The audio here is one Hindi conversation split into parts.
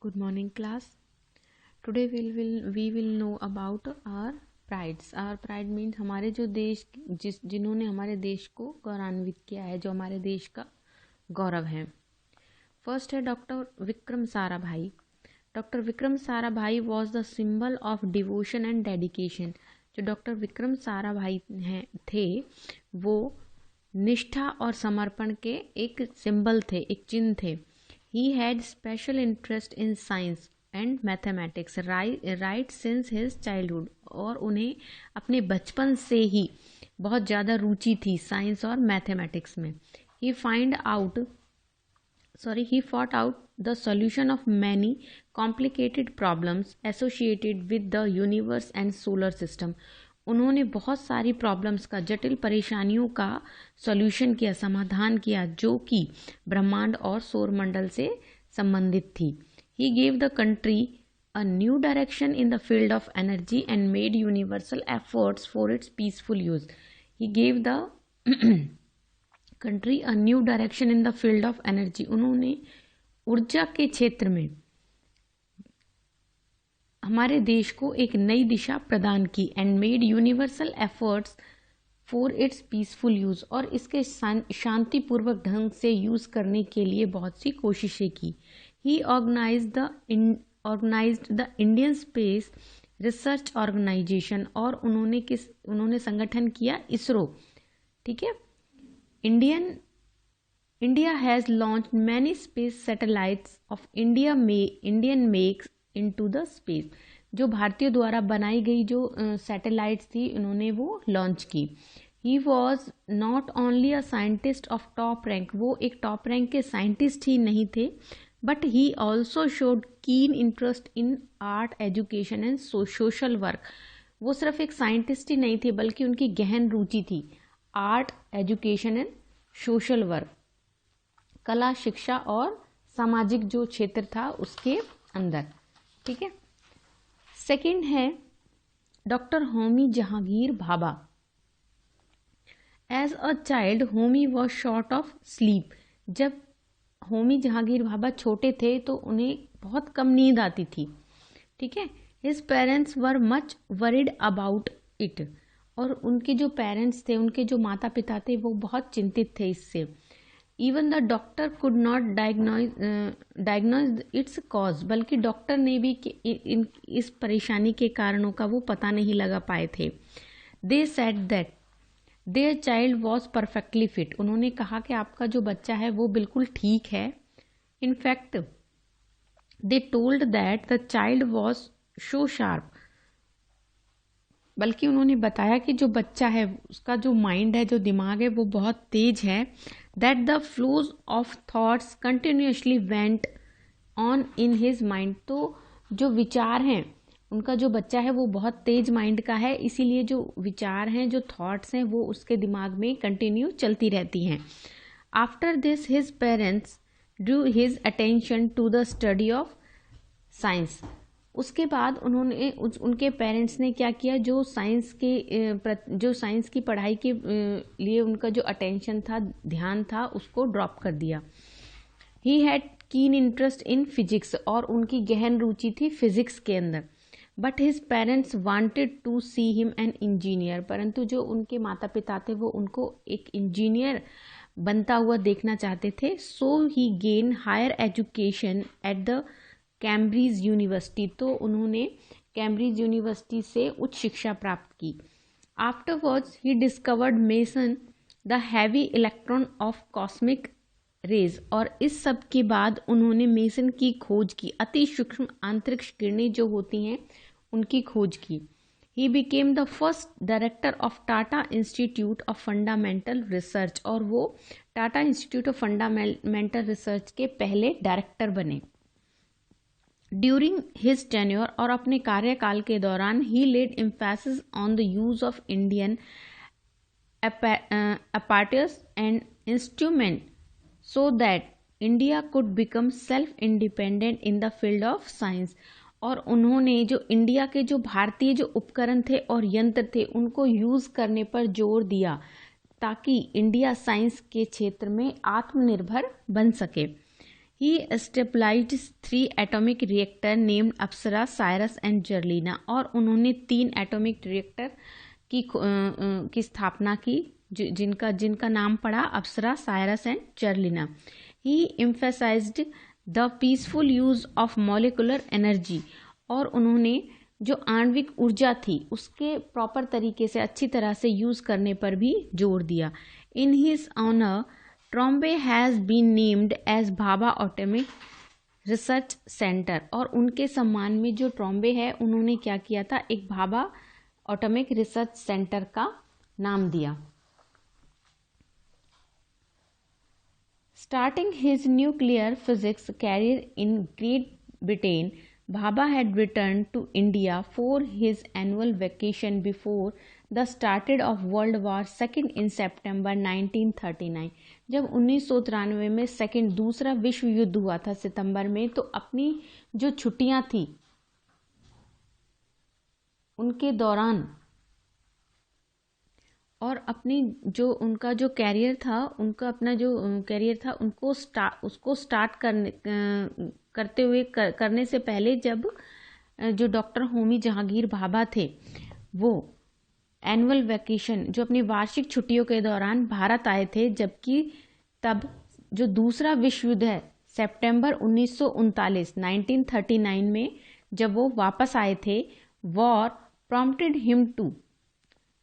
Good morning, class. Today we will know about our prides. Our pride means हमारे जो देश जिन्होंने हमारे देश को गौरवान्वित किया है, जो हमारे देश का गौरव है. फर्स्ट है doctor Vikram Sarabhai. Doctor Vikram Sarabhai was the symbol of devotion and dedication. जो डॉक्टर विक्रम साराभाई थे वो निष्ठा और समर्पण के एक सिंबल थे, एक चिन्ह थे. He had special interest in science and mathematics right since his childhood. और उन्हें अपने बचपन से ही बहुत ज़्यादा रुचि थी साइंस और मैथमेटिक्स में. He fought out the solution of many complicated problems associated with the universe and solar system. उन्होंने बहुत सारी प्रॉब्लम्स का, जटिल परेशानियों का सॉल्यूशन किया, समाधान किया, जो कि ब्रह्मांड और सौरमंडल से संबंधित थी. He gave the country a new direction in the field of energy and made universal efforts for its peaceful use. He gave the country a new direction in the field of energy. उन्होंने ऊर्जा के क्षेत्र में हमारे देश को एक नई दिशा प्रदान की. And made universal efforts for its peaceful use. और इसके शांतिपूर्वक ढंग से यूज करने के लिए बहुत सी कोशिशें की. He organised the Indian Space Research Organisation. और उन्होंने संगठन किया इसरो. ठीक है. India has launch many space satellites of Indian makes into the space. जो भारतीयों द्वारा बनाई गई जो सैटेलाइट्स थी उन्होंने वो लॉन्च की. He was not only a scientist of top rank. वो एक टॉप रैंक के साइंटिस्ट ही नहीं थे, बट ही ऑल्सो शोड कीन interest in art, education and social work. वो सिर्फ एक साइंटिस्ट ही नहीं थे, बल्कि उनकी गहन रुचि थी art, education and social work, कला, शिक्षा और सामाजिक जो क्षेत्र था उसके अंदर. ठीक है. सेकंड है doctor Homi Jehangir Bhabha. As a child Homi was short of sleep. जब होमी जहांगीर भाभा छोटे थे तो उन्हें बहुत कम नींद आती थी. ठीक है. His parents were much worried about it. और उनके जो पेरेंट्स थे, उनके जो माता पिता थे, वो बहुत चिंतित थे इससे. Even the doctor could not diagnose it's cause. बल्कि डॉक्टर ने भी इस परेशानी के कारणों का वो पता नहीं लगा पाए थे. They said that their child was perfectly fit. उन्होंने कहा कि आपका जो बच्चा है वो बिल्कुल ठीक है. In fact they told that the child was so sharp. बल्कि उन्होंने बताया कि जो बच्चा है उसका जो माइंड है, जो दिमाग है, वो बहुत तेज है. That the flows of thoughts continuously went on in his mind. तो जो विचार हैं उनका, जो बच्चा है वो बहुत तेज माइंड का है, इसीलिए जो विचार हैं, जो थॉट्स हैं, वो उसके दिमाग में कंटिन्यू चलती रहती हैं. After this his parents drew his attention to the study of science. उसके बाद उनके पेरेंट्स ने क्या किया, जो साइंस की पढ़ाई के लिए उनका जो अटेंशन था, ध्यान था, उसको ड्रॉप कर दिया. He had keen interest in physics. और उनकी गहन रुचि थी फिजिक्स के अंदर. But his parents wanted to see him an engineer. परंतु जो उनके माता पिता थे वो उनको एक इंजीनियर बनता हुआ देखना चाहते थे. So he gain higher education at the Cambridge University. तो उन्होंने कैम्ब्रिज यूनिवर्सिटी से उच्च शिक्षा प्राप्त की. Afterwards he discovered meson the heavy electron of cosmic rays. और इस सब के बाद उन्होंने मेसन की खोज की, अति सूक्ष्म अंतरिक्ष किरणें जो होती हैं उनकी खोज की. He became the first director of Tata institute of fundamental research. और वो Tata institute of fundamental research के पहले डायरेक्टर बने. ड्यूरिंग हिज टेन्योर, और अपने कार्यकाल के दौरान, he laid emphasis on the use of Indian apparatus and instrument so that India could become self independent in the field of science. और उन्होंने जो इंडिया के जो भारतीय जो उपकरण थे और यंत्र थे उनको यूज करने पर जोर दिया, ताकि इंडिया साइंस के क्षेत्र में आत्मनिर्भर बन सके. He established 3 atomic reactor named Apsara, Cirus and Zerlina, और उन्होंने 3 एटॉमिक रिएक्टर की स्थापना की जिनका नाम पड़ा Apsara, Cirus and Zerlina. He emphasized the peaceful use of molecular energy, और उन्होंने जो आणविक ऊर्जा थी उसके प्रॉपर तरीके से अच्छी तरह से यूज करने पर भी जोर दिया. In his honor, Trombay has been named as Bhabha atomic research centre, और उनके सम्मान में जो ट्रॉम्बे है उन्होंने क्या किया था, एक भाभा एटॉमिक रिसर्च सेंटर का नाम दिया. Starting his nuclear physics career in Great Britain, Bhabha had returned to India for his annual vacation before the started of World War II in September 1939. जब 1993 में दूसरा विश्व युद्ध हुआ था सितंबर में, तो अपनी जो छुट्टियां थी उनके दौरान और अपनी जो उनका जो कैरियर था, उनका अपना जो कैरियर था उसको स्टार्ट करने से पहले जब जो डॉक्टर होमी जहांगीर भाभा थे वो एनुअल वैकेशन जो अपनी वार्षिक छुट्टियों के दौरान भारत आए थे, जबकि तब जो दूसरा विश्व युद्ध है सितंबर 1939 में जब वो वापस आए थे, war prompted him to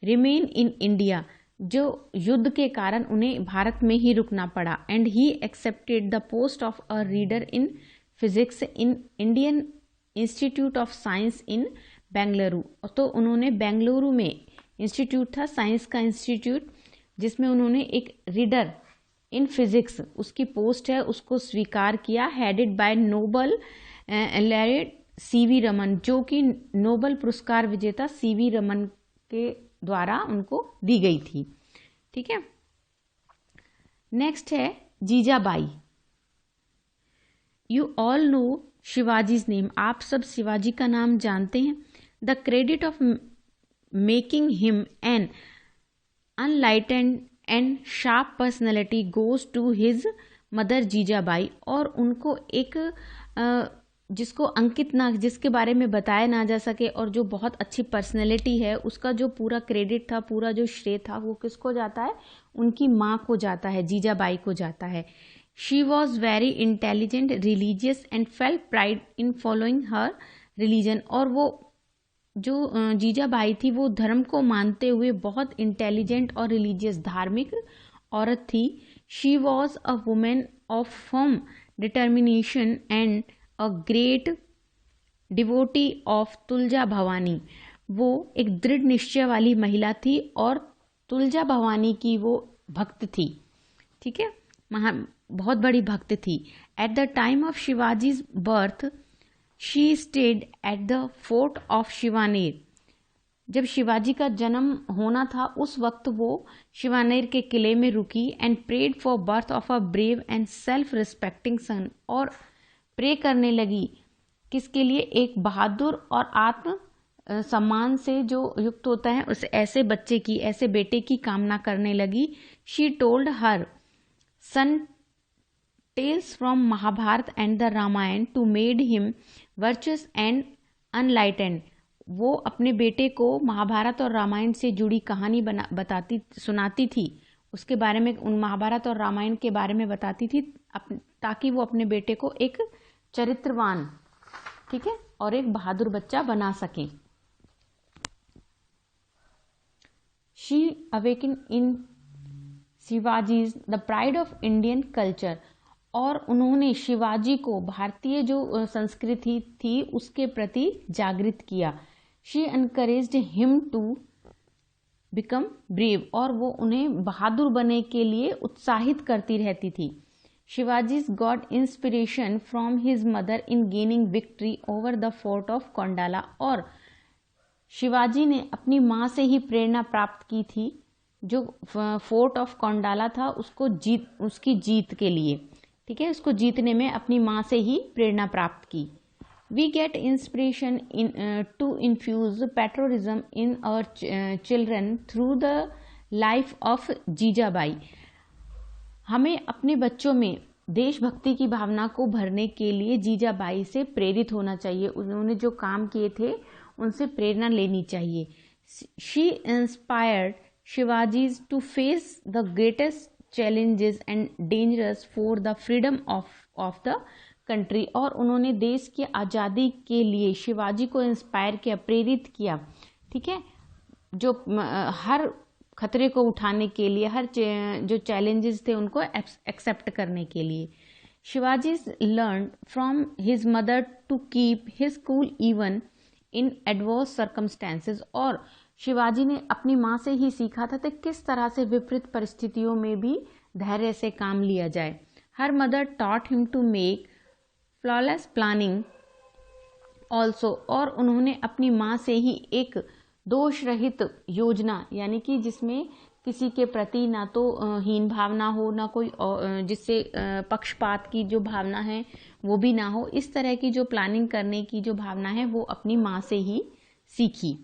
remain in India, जो युद्ध के कारण उन्हें भारत में ही रुकना पड़ा. And he accepted the post of a reader in physics in Indian Institute of Science in Bengaluru. तो उन्होंने बेंगलुरु में इंस्टीट्यूट था, साइंस का इंस्टीट्यूट, जिसमें उन्होंने एक रीडर इन फिजिक्स उसकी पोस्ट है उसको स्वीकार किया, headed by Nobel laureate CV Raman, जो कि नोबल पुरस्कार विजेता सीवी रमन के द्वारा उनको दी गई थी. ठीक है. नेक्स्ट है Jijabai. You all know Shivaji's name, आप सब शिवाजी का नाम जानते हैं. The credit of making him an enlightened and sharp personality goes to his mother Jijabai, और उनको एक जिसको अंकित ना, जिसके बारे में बताया ना जा सके और जो बहुत अच्छी पर्सनैलिटी है, उसका जो पूरा क्रेडिट था, पूरा जो श्रेय था, वो किसको जाता है, उनकी माँ को जाता है, जीजाबाई को जाता है. She was very intelligent, religious and felt pride in following her religion, और वो जो जीजाबाई थी वो धर्म को मानते हुए बहुत इंटेलिजेंट और रिलीजियस धार्मिक औरत थी. She was a women of firm determination and a great devotee of Tulja Bhavani, वो एक दृढ़ निश्चय वाली महिला थी और तुलजा भवानी की वो भक्त थी. ठीक है, बहुत बड़ी भक्त थी. At the time of Shivaji's birth she stayed at the fort of Shivneri, जब शिवाजी का जन्म होना था उस वक्त वो शिवानेर के किले में रुकी. And prayed for birth of a brave and self respecting son, और प्रे करने लगी किसके लिए, एक बहादुर और आत्म सम्मान से जो युक्त होता है उस ऐसे बच्चे की, ऐसे बेटे की कामना करने लगी. She told her son tales from Mahabharata and the Ramayana to made him virtuous and enlightened, वो अपने बेटे को महाभारत और रामायण से जुड़ी कहानी सुनाती थी, उसके बारे में, उन महाभारत और रामायण के बारे में बताती थी, ताकि वो अपने बेटे को एक चरित्रवान, ठीक है, और एक बहादुर बच्चा बना सके. She awaken in Shivaji's the pride of Indian culture, और उन्होंने शिवाजी को भारतीय जो संस्कृति थी उसके प्रति जागृत किया. She encouraged him to become brave, और वो उन्हें बहादुर बनने के लिए उत्साहित करती रहती थी. Shivaji's got inspiration from his mother in gaining victory over the fort of Kondala, और शिवाजी ने अपनी माँ से ही प्रेरणा प्राप्त की थी जो फोर्ट ऑफ कोंडाला था उसकी जीत के लिए. ठीक है, उसको जीतने में अपनी माँ से ही प्रेरणा प्राप्त की. We get inspiration to infuse patriotism in our children through the life of Jijabai, हमें अपने बच्चों में देशभक्ति की भावना को भरने के लिए जीजाबाई से प्रेरित होना चाहिए। उन्होंने जो काम किए थे उनसे प्रेरणा लेनी चाहिए। She inspired Shivaji to face the greatest challenges and dangers for the freedom of the country। और उन्होंने देश की आज़ादी के लिए शिवाजी को इंस्पायर किया, प्रेरित किया, ठीक है, जो हर खतरे को उठाने के लिए, हर जो चैलेंजेस थे उनको एक्सेप्ट करने के लिए। Shivaji learn from his mother to keep his cool even in adverse circumstances. और शिवाजी ने अपनी माँ से ही सीखा था कि किस तरह से विपरीत परिस्थितियों में भी धैर्य से काम लिया जाए। Her mother taught him to make flawless planning also. और उन्होंने अपनी माँ से ही एक दोष रहित योजना, यानी कि जिसमें किसी के प्रति ना तो हीन भावना हो, ना कोई जिससे पक्षपात की जो भावना है वो भी ना हो, इस तरह की जो प्लानिंग करने की जो भावना है वो अपनी माँ से ही सीखी।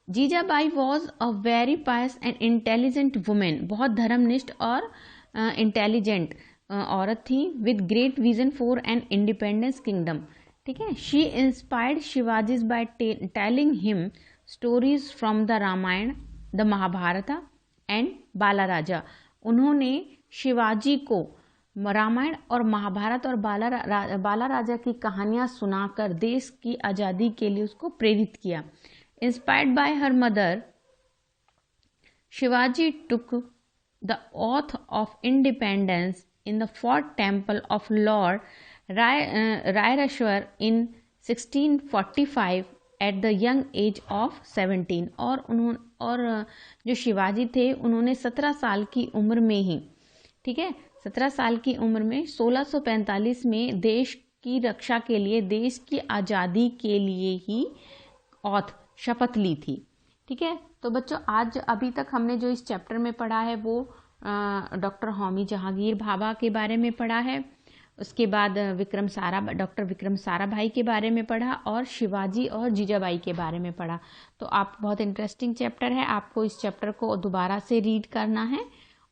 Jijabai was a very pious and intelligent women. बहुत धर्मनिष्ठ और इंटेलिजेंट औरत थी। With great vision for an independence kingdom, ठीक है। She inspired Shivaji by telling him stories from the Ramayana, the Mahabharata and Bala Raja. उन्होंने शिवाजी को रामायण और महाभारत और बाला राजा की कहानियां सुनाकर देश की आज़ादी के लिए उसको प्रेरित किया। Inspired by her mother, Shivaji took the oath of independence in the Fort Temple of Lord Rairashwar in 1645 at the young age of 17। और जो शिवाजी थे उन्होंने 17 साल की उम्र में ही, ठीक है, 17 साल की उम्र में 1645 में देश की रक्षा के लिए, देश की आज़ादी के लिए ही शपथ ली थी, ठीक है। तो बच्चों आज अभी तक हमने जो इस चैप्टर में पढ़ा है वो डॉक्टर होमी जहांगीर भाभा के बारे में पढ़ा है। उसके बाद डॉक्टर विक्रम साराभाई के बारे में पढ़ा और शिवाजी और जीजाबाई के बारे में पढ़ा। तो आप बहुत इंटरेस्टिंग चैप्टर है, आपको इस चैप्टर को दोबारा से रीड करना है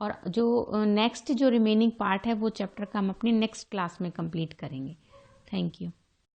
और जो नेक्स्ट जो रिमेनिंग पार्ट है वो चैप्टर का हम अपनी नेक्स्ट क्लास में कंप्लीट करेंगे। Thank you.